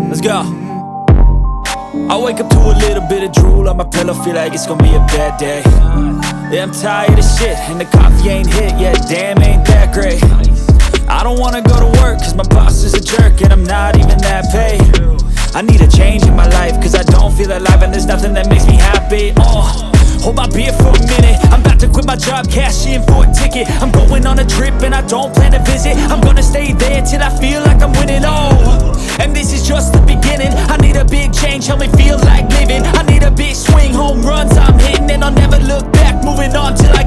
Let's go. I wake up to a little bit of drool on my pillow, feel like it's gonna be a bad day. Yeah, I'm tired of shit, and the coffee ain't hit yet, damn, ain't that great. I don't wanna go to work, cause my boss is a jerk, and I'm not even that paid. I need a change in my life, cause I don't feel alive, and there's nothing that makes me happy. Hold my beer for a minute, I'm about to quit my job, cash in for a ticket. I'm going on a trip and I don't plan to visit. I'm gonna stay there till I feel like I'm winning, and this is just the beginning. I need a big change, help me feel like living. I need a big swing, home runs I'm hitting, and I'll never look back, moving on till I